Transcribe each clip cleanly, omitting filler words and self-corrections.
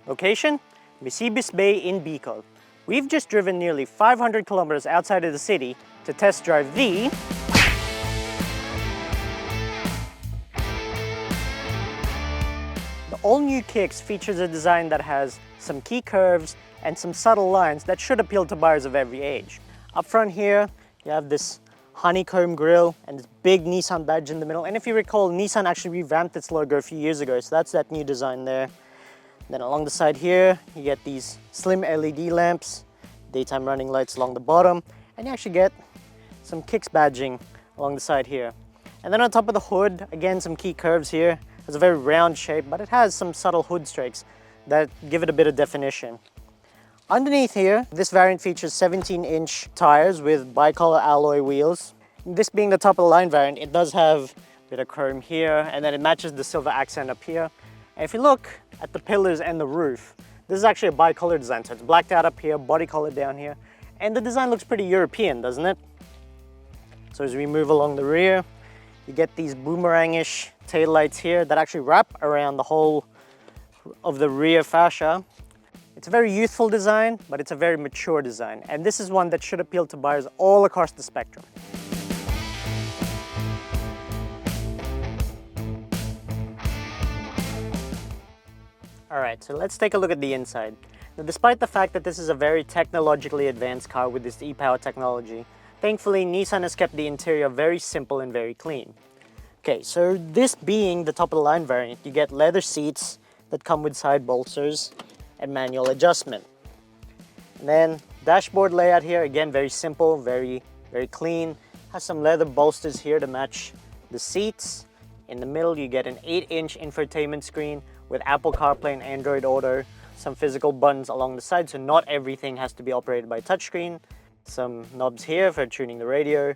Location? Misibis Bay in Bicol. We've just driven nearly 500 kilometers outside of the city to test drive the all-new Kicks features a design that has some key curves and some subtle lines that should appeal to buyers of every age. Up front here, you have this honeycomb grille and this big Nissan badge in the middle. And if you recall, Nissan actually revamped its logo a few years ago, so that's that new design there. Then along the side here, you get these slim LED lamps, daytime running lights along the bottom, and you actually get some Kicks badging along the side here. And then on top of the hood, again, some key curves here. It's a very round shape, but it has some subtle hood strakes that give it a bit of definition. Underneath here, this variant features 17-inch tires with bicolor alloy wheels. This being the top of the line variant, it does have a bit of chrome here, and then it matches the silver accent up here. And if you look at the pillars and the roof, this is actually a bicolor design, so it's blacked out up here, body color down here, and the design looks pretty European, doesn't it? So as we move along the rear, you get these boomerang-ish tail lights here that actually wrap around the whole of the rear fascia. It's a very youthful design, but it's a very mature design, and this is one that should appeal to buyers all across the spectrum. Alright, so let's take a look at the inside. Now, despite the fact that this is a very technologically advanced car with this e-power technology, thankfully Nissan has kept the interior very simple and very clean. Okay, so this being the top of the line variant, you get leather seats that come with side bolsters and manual adjustment. And then dashboard layout here, again, very simple, very clean. Has some leather bolsters here to match the seats. In the middle, you get an 8-inch infotainment screen with Apple CarPlay and Android Auto, some physical buttons along the side, so not everything has to be operated by touchscreen. Some knobs here for tuning the radio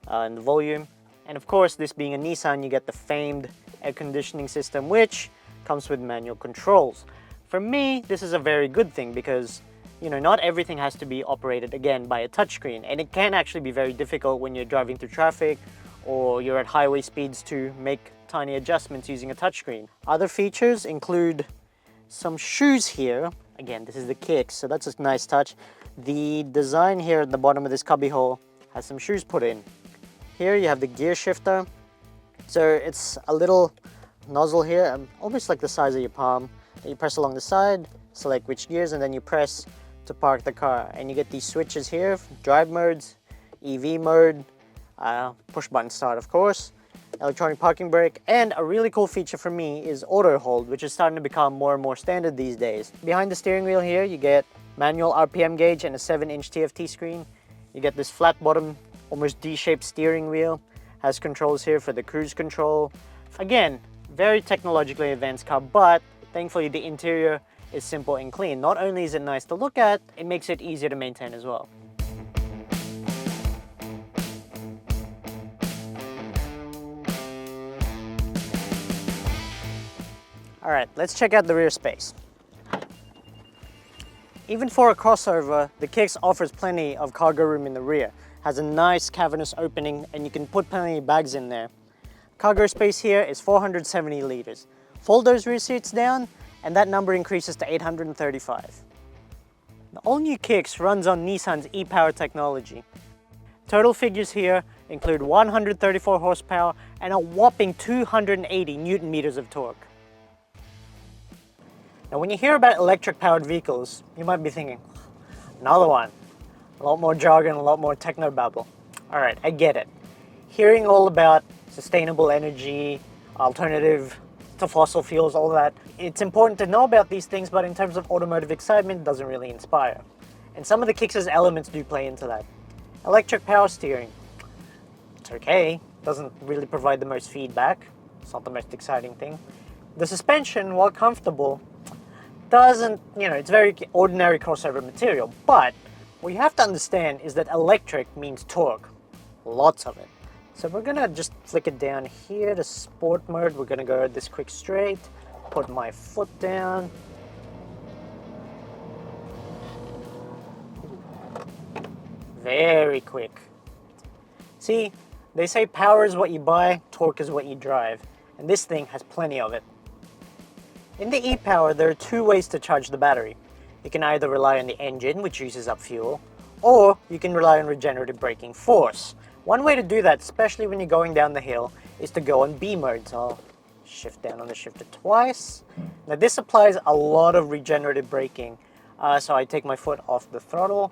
and the volume. And of course, this being a Nissan, you get the famed air conditioning system, which comes with manual controls. For me, this is a very good thing because, you know, not everything has to be operated, again, by a touchscreen. And it can actually be very difficult when you're driving through traffic or you're at highway speeds to make tiny adjustments using a touchscreen. Other features include some shoes here. Again, this is the Kicks, so that's a nice touch. The design here at the bottom of this cubbyhole has some shoes put in. Here you have the gear shifter. So it's a little nozzle here, almost like the size of your palm. You press along the side, select which gears, and then you press to park the car. And you get these switches here, drive modes, EV mode, push button start of course, electronic parking brake, and a really cool feature for me is auto hold, which is starting to become more and more standard these days. Behind the steering wheel here, you get manual RPM gauge and a 7-inch TFT screen. You get this flat bottom, almost D-shaped steering wheel, has controls here for the cruise control. Again, very technologically advanced car, but thankfully the interior is simple and clean. Not only is it nice to look at, it makes it easier to maintain as well. Alright, let's check out the rear space. Even for a crossover, the Kicks offers plenty of cargo room in the rear. Has a nice cavernous opening and you can put plenty of bags in there. Cargo space here is 470 liters. Fold those rear seats down and that number increases to 835. The all-new Kicks runs on Nissan's e-power technology. Total figures here include 134 horsepower and a whopping 280 newton meters of torque. Now when you hear about electric-powered vehicles, you might be thinking, another one. A lot more jargon, a lot more techno-babble. Alright, I get it. Hearing all about sustainable energy, alternative to fossil fuels, all that, it's important to know about these things, but in terms of automotive excitement, it doesn't really inspire. And some of the Kicks' elements do play into that. Electric power steering. It's okay. Doesn't really provide the most feedback. It's not the most exciting thing. The suspension, while comfortable, doesn't, it's very ordinary crossover material, but what you have to understand is that electric means torque, lots of it. So we're gonna just flick it down here to sport mode. We're gonna go this quick straight, put my foot down. Very quick. See, they say power is what you buy, torque is what you drive, and this thing has plenty of it. In the e-Power, there are two ways to charge the battery. You can either rely on the engine, which uses up fuel, or you can rely on regenerative braking force. One way to do that, especially when you're going down the hill, is to go on B mode. So I'll shift down on the shifter twice. Now this applies a lot of regenerative braking. So I take my foot off the throttle,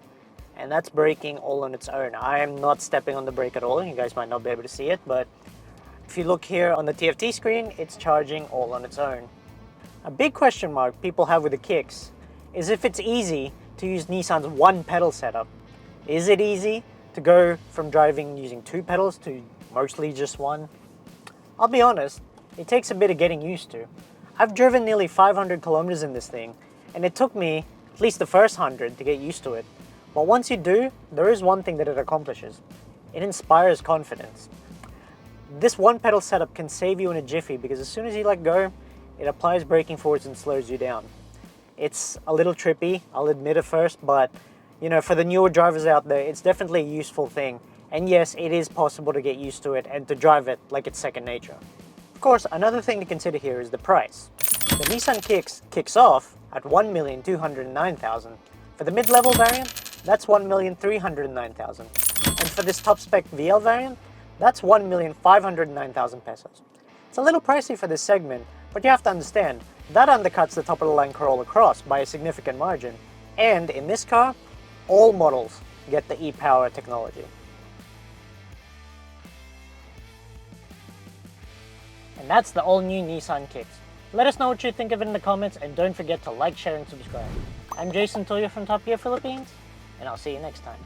and that's braking all on its own. I am not stepping on the brake at all. You guys might not be able to see it, but if you look here on the TFT screen, it's charging all on its own. A big question mark people have with the Kicks is if it's easy to use Nissan's one pedal setup. Is it easy to go from driving using two pedals to mostly just one? I'll be honest, it takes a bit of getting used to. I've driven nearly 500 kilometers in this thing, and it took me at least the first 100 to get used to it. But once you do, there is one thing that it accomplishes. It inspires confidence. This one pedal setup can save you in a jiffy because as soon as you let go, it applies braking force and slows you down. It's a little trippy, I'll admit at first, but you know, for the newer drivers out there, it's definitely a useful thing. And yes, it is possible to get used to it and to drive it like it's second nature. Of course, another thing to consider here is the price. The Nissan Kicks kicks off at $1,209,000. For the mid-level variant, that's $1,309,000. And for this top-spec VL variant, that's $1,509,000 pesos. It's a little pricey for this segment, but you have to understand, that undercuts the top-of-the-line Corolla Cross by a significant margin. And in this car, all models get the e-Power technology. And that's the all-new Nissan Kicks. Let us know what you think of it in the comments, and don't forget to like, share, and subscribe. I'm Jason Toya from Top Gear Philippines, and I'll see you next time.